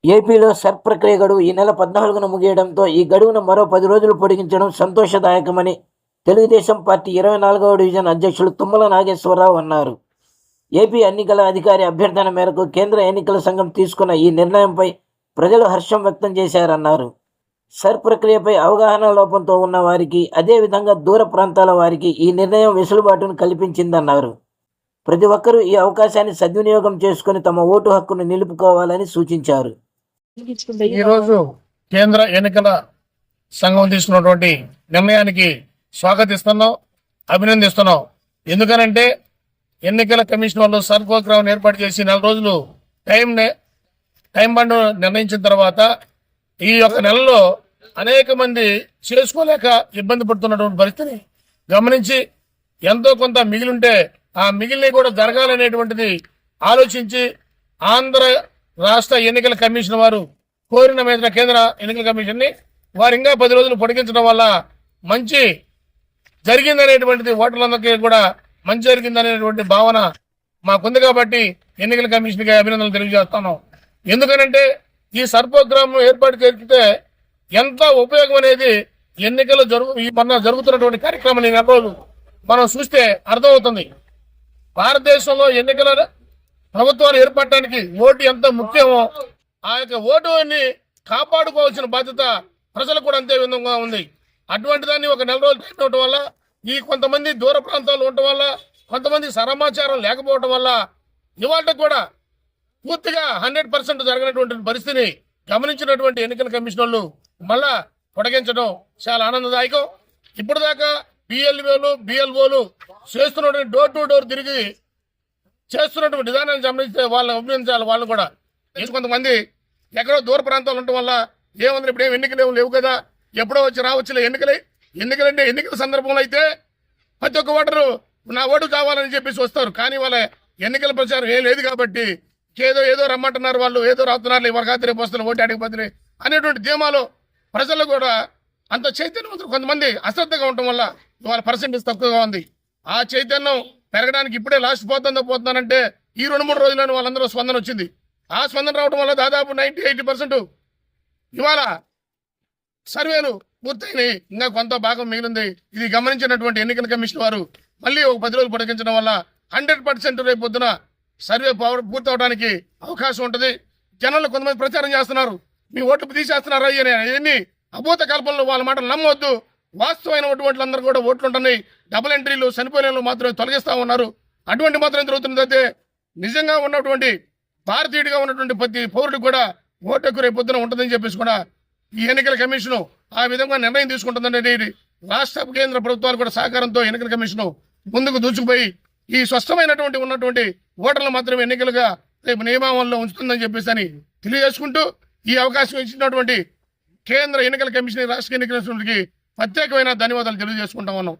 ఏపీలో సర్ప్ ప్రక్రియ గడువు ఈ నెల 14న ముగియడంతో ఈ గడువును మరో 10 రోజులు పొడిగించడం సంతోషదాయకమని తెలుగుదేశం పార్టీ 24వ డివిజన్ అధ్యక్షులు తుమ్మల నాగేశ్వరరావు అన్నారు. ఏపీ ఎన్నికల అధికారి అభ్యర్థన మేరకు కేంద్ర ఎన్నికల సంఘం తీసుకున్న ఈ నిర్ణయంపై ప్రజలు హర్షం వ్యక్తం చేశారన్నారు. సర్ప్ ప్రక్రియపై అవగాహన లోపంతో ఉన్న వారికి, అదేవిధంగా దూర ప్రాంతాల వారికి ఈ నిర్ణయం వెసులుబాటును కల్పించిందన్నారు. ప్రతి ఒక్కరూ ఈ అవకాశాన్ని సద్వినియోగం చేసుకుని తమ ఓటు హక్కును నిలుపుకోవాలని సూచించారు. ఈరోజు కేంద్ర ఎన్నికల సంఘం తీసుకున్నటువంటి నిర్ణయానికి స్వాగతిస్తున్నాం, అభినందిస్తున్నాం. ఎందుకనంటే ఎన్నికల కమిషన్ వాళ్ళు సర్ప్ ప్రోగ్రామ్ ఏర్పాటు చేసి 4 రోజులు టైం బండ్ నిర్ణయించిన తర్వాత ఈ యొక్క నెలలో అనేక మంది చేసుకోలేక ఇబ్బంది పడుతున్నటువంటి పరిస్థితిని గమనించి ఎంతో కొంత మిగిలింటే ఆ మిగిలినవి కూడా జరగాలనేటువంటిది ఆలోచించి ఆంధ్ర రాష్ట్ర ఎన్నికల కమిషన్ వారు కోరిన మీద కేంద్ర ఎన్నికల కమిషన్ ని వారు ఇంకా 10 రోజులు పొడిగించడం వల్ల మంచి జరిగిందనేటువంటిది, ఓటర్లందరికీ కూడా మంచి జరిగిందనేటువంటి భావన మాకుంది. కాబట్టి ఎన్నికల కమిషన్ కి అభినందనలు తెలియజేస్తున్నాం. ఎందుకనంటే ఈ సర్ప్ ప్రోగ్రామ్ ఏర్పాటు చేస్తే ఎంత ఉపయోగం అనేది ఎన్నికలు జరుగుతున్నటువంటి కార్యక్రమం రోజు మనం చూస్తే అర్థమవుతుంది. భారతదేశంలో ఎన్నికల ప్రభుత్వాలు ఏర్పడటానికి ఓటు ఎంత ముఖ్యమో ఆ యొక్క ఓటుని కాపాడుకోవాల్సిన బాధ్యత ప్రజలకు కూడా అంతే విధంగా ఉంది. అటువంటి దాన్ని ఒక 4 రోజులు టైం ఇవ్వడం వల్ల, ఈ కొంతమంది దూర ప్రాంతాల్లో ఉండటం వల్ల, కొంతమంది సమాచారం లేకపోవడం వల్ల ఇవాళ కూడా పూర్తిగా 100% జరగనటువంటి పరిస్థితిని గమనించినటువంటి ఎన్నికల కమిషన్ వాళ్ళు మళ్ళా పొడిగించడం చాలా ఆనందదాయకం. ఇప్పుడు దాకా బిఎల్ఓలు చేస్తున్నటువంటి డోర్ టు డోర్ తిరిగి చేస్తున్నటువంటి విధానాన్ని గమనిస్తే వాళ్ళని అభినందించాలి. వాళ్ళు కూడా కొంతమంది ఎక్కడో దూర ప్రాంతాలు ఉండటం వల్ల ఏముంది, ఇప్పుడు ఎన్నికలు లేవు కదా, ఎప్పుడో వచ్చి రావచ్చులే ఎన్నికలంటే ఎన్నికల సందర్భంలో అయితే ప్రతి ఒక్క ఓటరు నా ఓటు కావాలని చెప్పేసి వస్తారు. కానీ వాళ్ళ ఎన్నికల ప్రచారం ఏం లేదు కాబట్టి ఏదో రమ్మంటున్నారు, వాళ్ళు ఏదో రాస్తున్నారు, ఎవరి ఖాతీ రేపు వస్తున్నారు, ఓటు అడిగిపోతుంది అనేటువంటి ధీమాలో ప్రజలు కూడా అంత చైతన్యవంతులు కొంతమంది అశ్రద్ధగా ఉండటం వల్ల వాళ్ళ పర్సెంటేజ్ తక్కువగా ఉంది. ఆ చైతన్యం పెరగడానికి ఇప్పుడే లాస్ట్ పోతుందంటే ఈ 2-3 రోజుల్లోనే వాళ్ళందరూ స్పందన వచ్చింది. ఆ స్పందన రావడం వల్ల దాదాపు 90-80% ఇవాళ సర్వేలు పూర్తయినాయి. ఇంకా కొంత భాగం మిగిలింది. ఇది గమనించినటువంటి ఎన్నికల కమిషన్ వారు మళ్ళీ ఒక 10 రోజులు పొడిగించడం వల్ల 100% రేపు పొద్దున సర్వే పూర్తవడానికి అవకాశం ఉంటుంది. జనాలు కొంతమంది ప్రచారం చేస్తున్నారు, మీ ఓట్లు తీసేస్తున్నారు అయ్యని అభూత కల్పనలు వాళ్ళ మాటలు నమ్మవద్దు. వాస్తవమైనటువంటి అందరూ కూడా ఓట్లు ఉంటున్నాయి. డబుల్ ఎంట్రీలు చనిపోయిన మాత్రమే తొలగిస్తా ఉన్నారు. అటువంటి మాత్రం జరుగుతున్నదైతే నిజంగా ఉన్నటువంటి భారతీయుడిగా ఉన్నటువంటి ప్రతి పౌరుడికి కూడా ఓటు హక్కు రేపు పొద్దున ఉంటుందని చెప్పేసి కూడా ఈ ఎన్నికల కమిషన్ ఆ విధంగా నిర్ణయం తీసుకుంటుందంటే రాష్ట్ర కేంద్ర ప్రభుత్వాలు కూడా సహకారంతో ఎన్నికల కమిషన్ ముందుకు దూసుకుపోయి ఈ స్పష్టమైనటువంటి ఉన్నటువంటి ఓటర్లు మాత్రమే ఎన్నికలుగా రేపు నియమావళిలో ఉంచుతుందని చెప్పేసి అని తెలియజేసుకుంటూ ఈ అవకాశం ఇచ్చినటువంటి కేంద్ర ఎన్నికల కమిషన్, రాష్ట్ర ఎన్నికల కమిషన్కి ప్రత్యేకమైన ధన్యవాదాలు తెలియజేసుకుంటా ఉన్నాం.